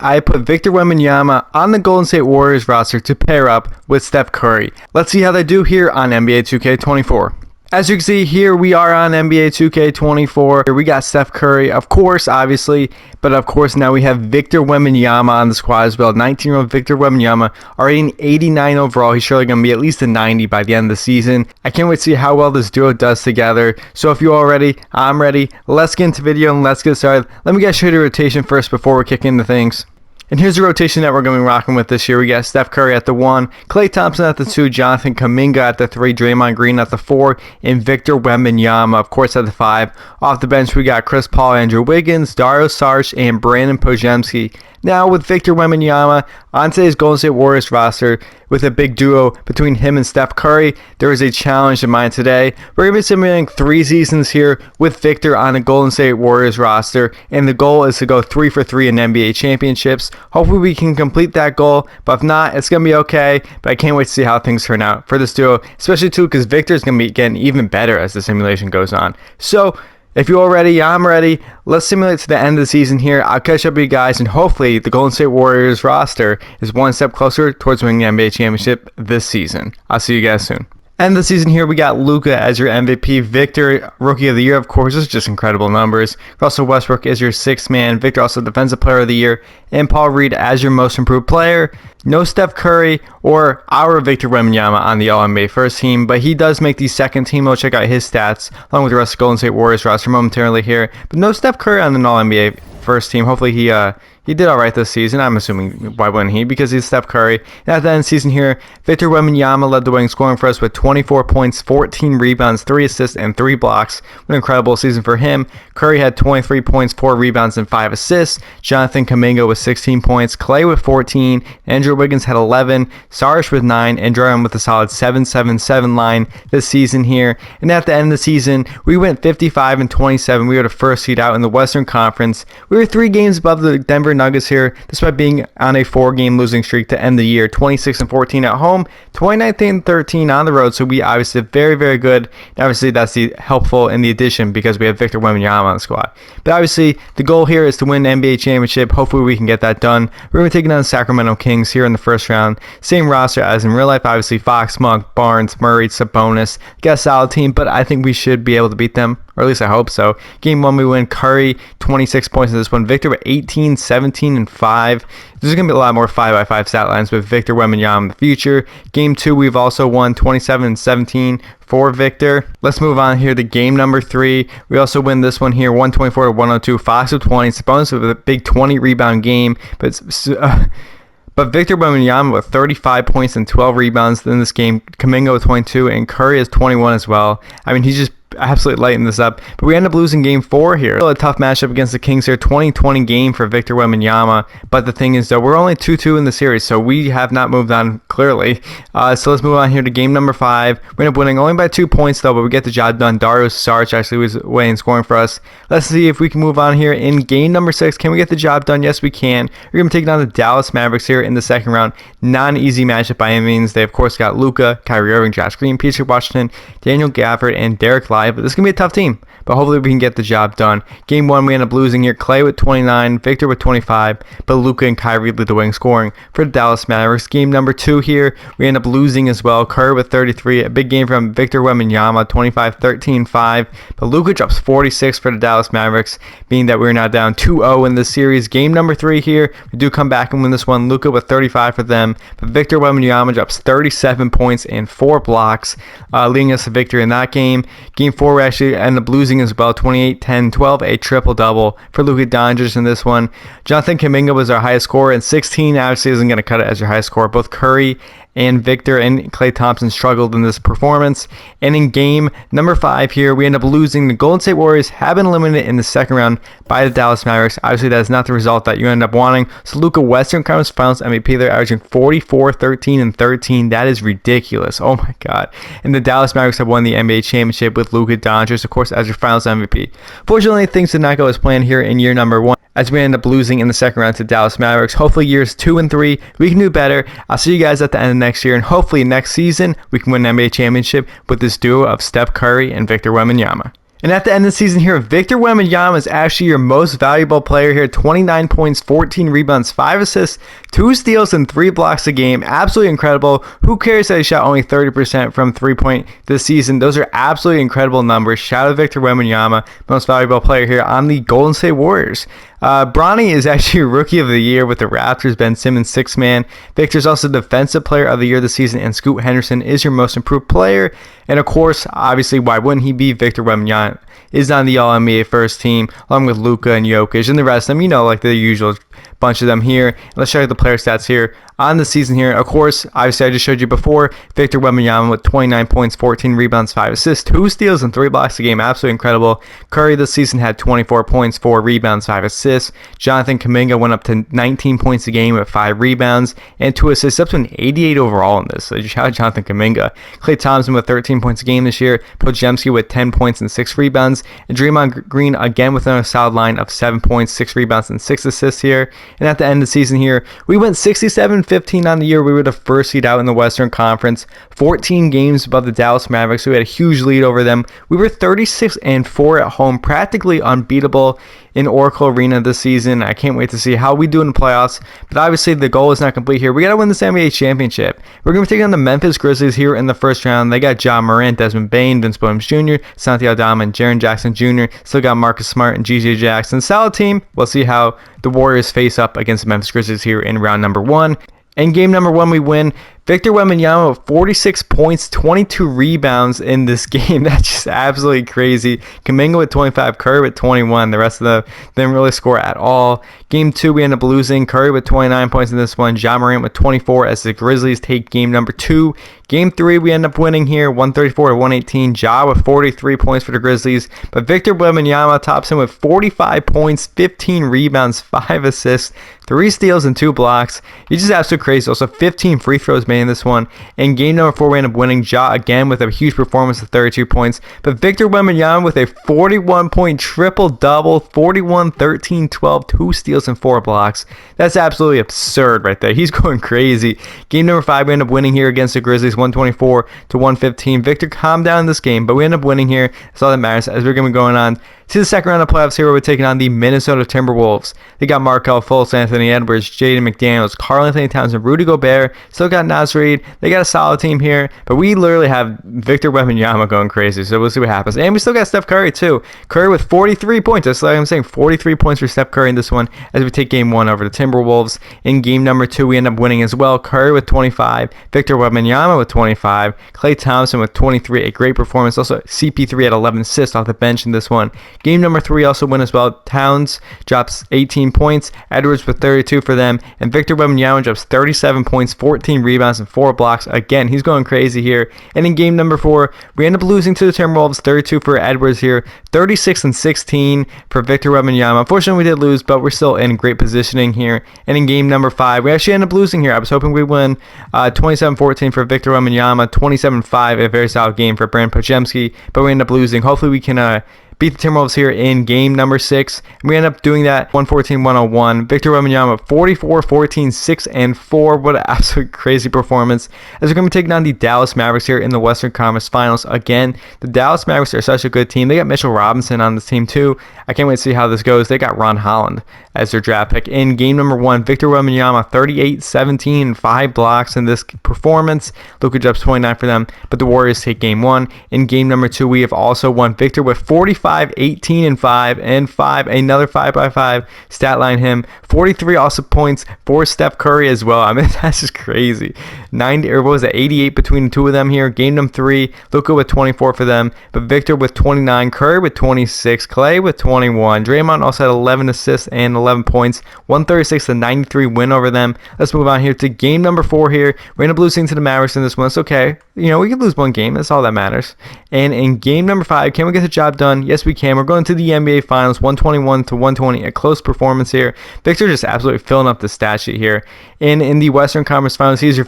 I put Victor Wembanyama on the Golden State Warriors roster to pair up with Steph Curry. Let's see how they do here on NBA 2K24. As you can see here, we are on NBA 2K24. Here we got Steph Curry, of course, obviously, but of course now we have Victor Wembanyama on the squad as well. 19-year-old Victor Wembanyama, already an 89 overall. He's surely going to be at least a 90 by the end of the season. I can't wait to see how well this duo does together. So if you're all ready, I'm ready. Let's get into the video and let's get started. Let me show you the rotation first before we kick into things. And here's the rotation that we're going to be rocking with this year. We got Steph Curry at the 1, Klay Thompson at the 2, Jonathan Kuminga at the 3, Draymond Green at the 4, and Victor Wembanyama, of course, at the 5. Off the bench, we got Chris Paul, Andrew Wiggins, Dario Saric, and Brandon Podziemski. Now with Victor Wembanyama on today's Golden State Warriors roster, with a big duo between him and Steph Curry, there is a challenge in mind today. We're going to be simulating 3 seasons here with Victor on the Golden State Warriors roster, and the goal is to go 3 for 3 in NBA championships. Hopefully we can complete that goal, but if not, it's going to be okay. But I can't wait to see how things turn out for this duo, especially too because Victor is going to be getting even better as the simulation goes on. So if you're all ready, I'm ready. Let's simulate to the end of the season here. I'll catch up with you guys, and hopefully the Golden State Warriors roster is one step closer towards winning the NBA championship this season. I'll see you guys soon. End of the season here, we got Luka as your MVP, Victor, Rookie of the Year, of course. This is just incredible numbers. Russell Westbrook is your 6th man, Victor also Defensive Player of the Year, and Paul Reed as your Most Improved Player. No Steph Curry or our Victor Wembanyama on the All-NBA first team, but he does make the second team. We'll check out his stats along with the rest of the Golden State Warriors roster momentarily here. But no Steph Curry on the All-NBA first team. Hopefully he did all right this season. I'm assuming, why wouldn't he? Because he's Steph Curry. And at the end of the season here, Victor Wembanyama led the way in scoring for us with 24 points, 14 rebounds, 3 assists, and 3 blocks. What an incredible season for him. Curry had 23 points, 4 rebounds, and 5 assists. Jonathan Kuminga with 16 points, Klay with 14, Andrew Wiggins had 11, Saric with 9, and Draymond with a solid 7-7-7 line this season here. And at the end of the season, we went 55-27. We were the first seed out in the Western Conference. We were 3 games above the Denver Nuggets here, despite being on a 4-game losing streak to end the year. 26-14 at home, 29-13 on the road. So we obviously did very, very good. And obviously that's the helpful in the addition because we have Victor Wembanyama on the squad. But obviously the goal here is to win the NBA championship. Hopefully we can get that done. We're going to be taking on the Sacramento Kings here in the first round. Same roster as in real life. Obviously Fox, Monk, Barnes, Murray, Sabonis. Got a solid team, but I think we should be able to beat them. Or at least I hope so. Game 1 we win. Curry 26 points in this one. Victor with 18, 17, and 5. There's going to be a lot more 5x5 stat lines with Victor Wembanyama in the future. Game 2 we've also won 27-17 for Victor. Let's move on here to game number 3. We also win this one here 124-102. Fox with 20. Sabonis with a big 20 rebound game. But Victor Wembanyama with 35 points and 12 rebounds in this game. Kuminga with 22 and Curry has 21 as well. I mean, he's just absolutely lighting this up. But we end up losing game 4 here. Still a tough matchup against the Kings here. 20-20 game for Victor Wembanyama. But the thing is, though, we're only 2-2 in the series, so we have not moved on clearly. So let's move on here to game number 5. We end up winning only by 2 points, though, but we get the job done. Dario Saric actually was away and scoring for us. Let's see if we can move on here in game number 6. Can we get the job done? Yes, we can. We're going to be taking on the Dallas Mavericks here in the second round. Non-easy matchup by any means. They, of course, got Luka, Kyrie Irving, Josh Green, PJ Washington, Daniel Gafford, and Derek Lively. But this is going to be a tough team, but hopefully we can get the job done. Game 1 we end up losing here. Klay with 29, Victor with 25, but Luka and Kyrie lead the way in scoring for the Dallas Mavericks. Game number 2 here we end up losing as well. Curry with 33, a big game from Victor Wembanyama, 25, 13, 5, but Luka drops 46 for the Dallas Mavericks, being that we're now down 2-0 in this series. Game number 3 here, we do come back and win this one. Luka with 35 for them, but Victor Wembanyama drops 37 points and 4 blocks, leading us to victory in that game. Game 4 we actually end up losing as well, 28, 10, 12, a triple-double for Luka Doncic in this one. Jonathan Kuminga was our highest scorer, and 16 obviously isn't going to cut it as your highest scorer. Both Curry and Victor and Klay Thompson struggled in this performance. And in game number 5 here, we end up losing. The Golden State Warriors have been eliminated in the second round by the Dallas Mavericks. Obviously, that is not the result that you end up wanting. So Luka, Western Conference Finals MVP, they're averaging 44, 13, and 13. That is ridiculous. Oh my God. And the Dallas Mavericks have won the NBA championship with Luka Doncic, of course, as your Finals MVP. Fortunately, things did not go as planned here in year number 1, as we end up losing in the second round to Dallas Mavericks. Hopefully years 2 and 3, we can do better. I'll see you guys at the end of next year, and hopefully next season we can win an NBA championship with this duo of Steph Curry and Victor Wembanyama. And at the end of the season here, Victor Wembanyama is actually your most valuable player here. 29 points, 14 rebounds, 5 assists, 2 steals, and 3 blocks a game. Absolutely incredible. Who cares that he shot only 30% from 3-point this season? Those are absolutely incredible numbers. Shout out to Victor Wembanyama, most valuable player here on the Golden State Warriors. Bronny is actually Rookie of the Year with the Raptors. Ben Simmons, 6th man. Victor's also Defensive Player of the Year this season, and Scoot Henderson is your most improved player. And of course, obviously, why wouldn't he be? Victor Wembanyama is on the All-NBA first team, along with Luka and Jokic and the rest of them, like the usual bunch of them here. Let's check out the player stats here on the season here. Of course, obviously, I just showed you before, Victor Wembanyama with 29 points, 14 rebounds, 5 assists, 2 steals, and 3 blocks a game. Absolutely incredible. Curry this season had 24 points, 4 rebounds, 5 assists. Jonathan Kuminga went up to 19 points a game with 5 rebounds and 2 assists, up to an 88 overall in this. So shout out Jonathan Kuminga. Klay Thompson with 13 points a game this year. Podziemski with 10 points and 6 rebounds. And Draymond Green again with another solid line of 7 points, 6 rebounds, and 6 assists here. And at the end of the season here, we went 67-15 on the year. We were the first seed out in the Western Conference, 14 games above the Dallas Mavericks. We had a huge lead over them. We were 36-4 at home, practically unbeatable in Oracle Arena this season. I can't wait to see how we do in the playoffs, but obviously the goal is not complete here. We got to win this NBA championship. We're going to be taking on the Memphis Grizzlies here in the first round. They got Ja Morant, Desmond Bane, Vince Williams Jr., Santi Aldama, and Jaren Jackson Jr. Still got Marcus Smart and GJ Jackson. Solid team. We'll see how the Warriors face up against the Memphis Grizzlies here in round number 1. In game number 1, we win. Victor Wembanyama with 46 points, 22 rebounds in this game. That's just absolutely crazy. Kuminga with 25, Curry with 21. The rest of them didn't really score at all. Game 2, we end up losing. Curry with 29 points in this one. Ja Morant with 24 as the Grizzlies take game number 2. Game 3, we end up winning here, 134-118. Ja with 43 points for the Grizzlies. But Victor Wembanyama tops him with 45 points, 15 rebounds, 5 assists, 3 steals, and 2 blocks. He's just absolutely crazy. Also, 15 free throws made in this one. In game number 4, we end up winning. Ja again with a huge performance of 32 points. But Victor Wembanyama with a 41-point triple-double, 41, 13, 12, 2 steals, and 4 blocks. That's absolutely absurd right there. He's going crazy. Game number 5, we end up winning here against the Grizzlies, 124-115. Victor calmed down in this game, but we end up winning here. That's all that matters as we're going to be going on to the second round of playoffs here. We're taking on the Minnesota Timberwolves. They got Markelle Fultz, Anthony Edwards, Jaden McDaniels, Karl Anthony Towns, and Rudy Gobert. Still got Naz Reid. They got a solid team here, but we literally have Victor Wembanyama going crazy, so we'll see what happens. And we still got Steph Curry too. Curry with 43 points. That's like I'm saying, 43 points for Steph Curry in this one as we take game 1 over the Timberwolves. In game number 2, we end up winning as well. Curry with 25, Victor Wembanyama with 25, Klay Thompson with 23, a great performance. Also, CP3 had 11 assists off the bench in this one. Game number 3 also win as well. Towns drops 18 points, Edwards with 32 for them, and Victor Wembanyama drops 37 points, 14 rebounds, and 4 blocks. Again, he's going crazy here. And in game number 4, we end up losing to the Timberwolves, 32 for Edwards here, 36-16 for Victor Wembanyama. Unfortunately, we did lose, but we're still in great positioning here. And in game number 5, we actually end up losing here. I was hoping we'd win 27-14 for Victor Wembanyama, 27-5, a very solid game for Brandon Podziemski, but we end up losing. Hopefully, we can beat the Timberwolves here in game number 6. And we end up doing that 114-101. Victor Wembanyama 44, 14, 6, and 4. What an absolute crazy performance. As we're going to be taking on the Dallas Mavericks here in the Western Conference Finals. Again, the Dallas Mavericks are such a good team. They got Mitchell Robinson on this team too. I can't wait to see how this goes. They got Ron Holland as their draft pick. In game number 1, Victor Wembanyama 38, 17, and 5 blocks in this performance. Luka drops 29 for them, but the Warriors take game 1. In game number 2, we have also won. Victor with 45, 18, and 5, and 5, another 5x5 stat line him. 43 also points for Steph Curry as well. I mean, that's just crazy. 88 between the two of them here. Game number 3, Luka with 24 for them, but Victor with 29, Curry with 26, Klay with 21. Draymond also had 11 assists and 11 points. 136-93 win over them. Let's move on here to game number 4 here. We're going to losing to the Mavericks in this one. It's okay. We can lose one game. That's all that matters. And in game number 5, can we get the job done? Yes, we can. We're going to the NBA Finals, 121-120. A close performance here. Victor just absolutely filling up the stat sheet here. And in the Western Conference Finals, he's your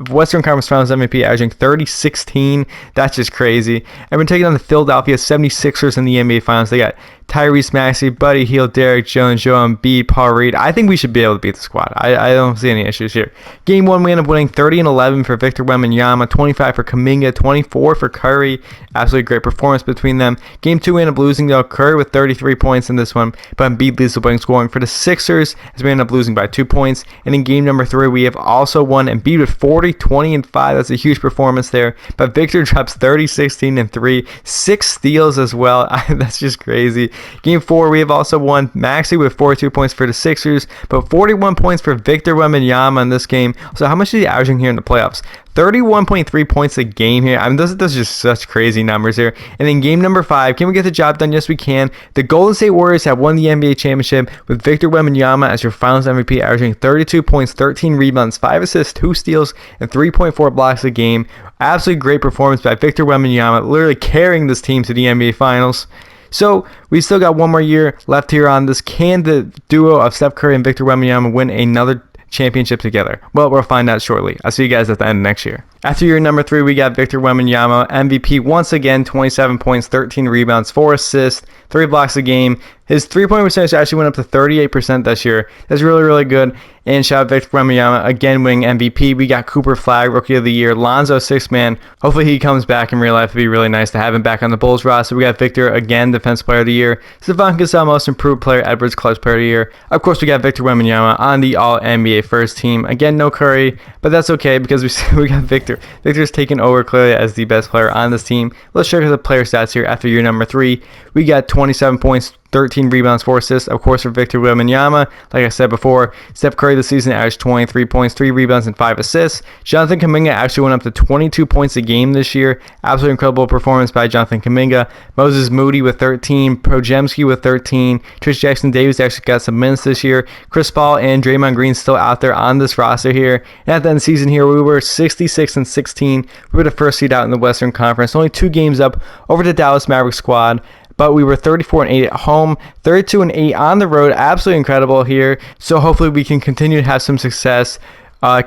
Western Conference Finals MVP, averaging 30-16. That's just crazy. And we're taking on the Philadelphia 76ers in the NBA Finals. They got Tyrese Maxey, Buddy Hield, Derek Jones, Joel Embiid, Paul Reed. I think we should be able to beat the squad. I don't see any issues here. Game 1, we end up winning 30-11 for Victor Wembanyama, 25 for Kuminga, 24 for Curry. Absolutely great performance between them. Game 2, we end end up losing though. Curry with 33 points in this one, but Embiid leads the way in scoring for the Sixers as we end up losing by 2 points. And in game number 3, we have also won Embiid with 40, 20, and 5. That's a huge performance there. But Victor drops 30, 16, and 3. 6 steals as well. That's just crazy. Game 4, we have also won Maxey with 42 points for the Sixers, but 41 points for Victor Wembanyama in this game. So how much is he averaging here in the playoffs? 31.3 points a game here. I mean, those are just such crazy numbers here. And in game number 5, can we get the job done? Yes, we can. The Golden State Warriors have won the NBA championship with Victor Wembanyama as your finals MVP, averaging 32 points, 13 rebounds, 5 assists, 2 steals, and 3.4 blocks a game. Absolutely great performance by Victor Wembanyama, literally carrying this team to the NBA finals. So we still got one more year left here on this. Can the duo of Steph Curry and Victor Wembanyama win another championship together? Well, we'll find out shortly. I'll see you guys at the end of next year. After year number 3, we got Victor Wembanyama, MVP once again, 27 points, 13 rebounds, 4 assists, 3 blocks a game. His three-point percentage actually went up to 38% this year. That's really, really good. And shout out Victor Wembanyama, again winning MVP. We got Cooper Flag, Rookie of the Year, Lonzo, 6th man. Hopefully he comes back in real life. It'd be really nice to have him back on the Bulls roster. We got Victor, again, Defensive Player of the Year. Stephon Cassell, Most Improved Player, Edwards, Clutch Player of the Year. Of course, we got Victor Wembanyama on the All-NBA first team. Again, no Curry, but that's okay because we got Victor. Victor's taken over clearly as the best player on this team. Let's check out the player stats here after year number 3. We got 27 points, 13 rebounds, 4 assists, of course, for Victor Wembanyama. Like I said before, Steph Curry this season averaged 23 points, 3 rebounds, and 5 assists. Jonathan Kuminga actually went up to 22 points a game this year. Absolutely incredible performance by Jonathan Kuminga. Moses Moody with 13, Podziemski with 13. Trish Jackson-Davis actually got some minutes this year. Chris Paul and Draymond Green still out there on this roster here. And at the end of the season here, we were 66-16. We were the first seed out in the Western Conference. Only 2 games up over the Dallas Mavericks squad. But we were 34-8 at home, 32-8 on the road. Absolutely incredible here. So hopefully we can continue to have some success,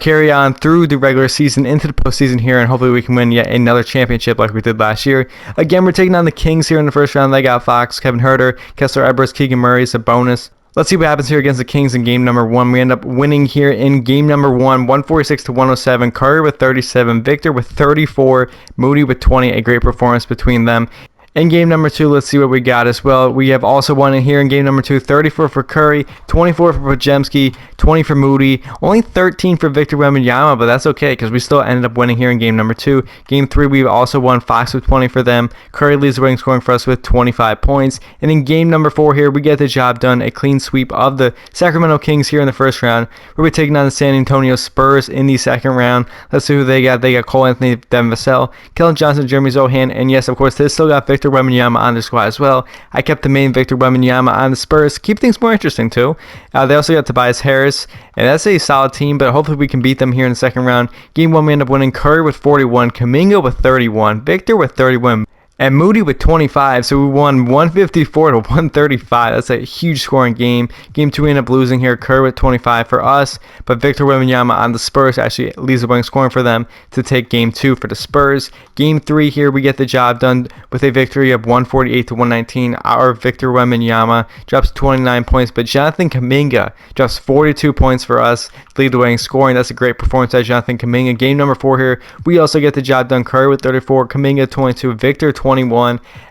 carry on through the regular season into the postseason here, and hopefully we can win yet another championship like we did last year. Again, we're taking on the Kings here in the first round. They got Fox, Kevin Huerter, Kessler Edwards, Keegan Murray. It's a bonus. Let's see what happens here against the Kings in game number 1. We end up winning here in game number 1, 146-107. Curry with 37, Victor with 34, Moody with 20. A great performance between them. In game number 2, let's see what we got as well. We have also won in here in game number 2, 34 for Curry, 24 for Podziemski, 20 for Moody, only 13 for Victor Wembanyama, but that's okay because we still ended up winning here in game number 2. Game 3, we've also won, Fox with 20 for them. Curry leads the way in scoring for us with 25 points. And in game number 4 here, we get the job done, a clean sweep of the Sacramento Kings here in the first round. We're taking on the San Antonio Spurs in the second round. Let's see who they got. They got Cole Anthony, Devin Vassell, Kellen Johnson, Jeremy Zohan, and yes, of course, they still got Victor Wembanyama on the squad as well. I kept the main Victor Wembanyama on the Spurs. Keep things more interesting too. They also got Tobias Harris, and that's a solid team, but hopefully we can beat them here in the second round. Game 1, we end up winning. Curry with 41, Kuminga with 31, Victor with 31, and Moody with 25, so we won 154 to 135. That's a huge scoring game. Game 2, we end up losing here. Curry with 25 for us, but Victor Wembanyama on the Spurs actually leads the way in scoring for them to take game 2 for the Spurs. Game 3 here, we get the job done with a victory of 148 to 119. Our Victor Wembanyama drops 29 points, but Jonathan Kuminga drops 42 points for us to lead the way in scoring. That's a great performance by Jonathan Kuminga. Game number 4 here, we also get the job done. Curry with 34, Kuminga 22, Victor 21,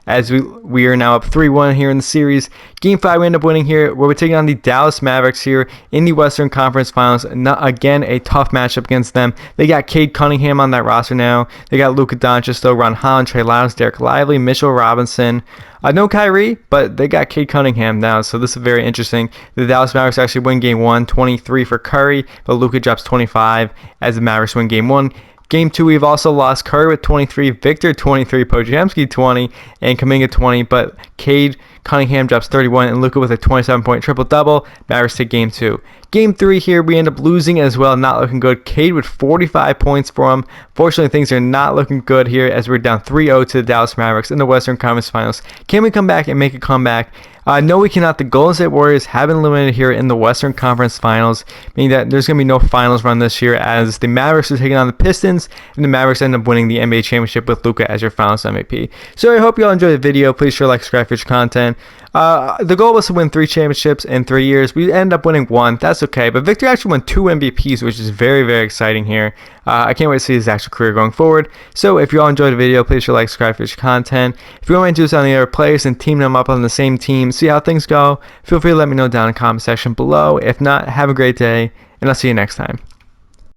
as we are now up 3-1 here in the series. Game 5, we end up winning here, where we're taking on the Dallas Mavericks here in the Western Conference Finals. Again, a tough matchup against them. They got Cade Cunningham on that roster now. They got Luka Doncic, still Ron Holland, Trey Lyles, Derek Lively, Mitchell Robinson. No Kyrie, but they got Cade Cunningham now, so this is very interesting. The Dallas Mavericks actually win game 1, 23 for Curry, but Luka drops 25 as the Mavericks win game 1. Game 2, we've also lost Curry with 23, Victor 23, Podziemski 20, and Kuminga 20, but Cade Cunningham drops 31, and Luka with a 27-point triple-double. Mavericks take game 2. Game 3 here, we end up losing as well, not looking good. Cade with 45 points for him. Fortunately, things are not looking good here as we're down 3-0 to the Dallas Mavericks in the Western Conference Finals. Can we come back and make a comeback? No, we cannot. The Golden State Warriors have been eliminated here in the Western Conference Finals, meaning that there's going to be no finals run this year as the Mavericks are taking on the Pistons, and the Mavericks end up winning the NBA championship with Luka as your finals MVP. So I hope you all enjoyed the video. Please share, like, subscribe for future content. The goal was to win 3 championships in 3 years. We ended up winning 1. That's okay. But Victor actually won 2 MVPs, which is very, very exciting here. I can't wait to see his actual career going forward. So if you all enjoyed the video, please share, like, subscribe for future content. If you want me to do this on the other players and team them up on the same team, see how things go, feel free to let me know down in the comment section below. If not, have a great day, and I'll see you next time.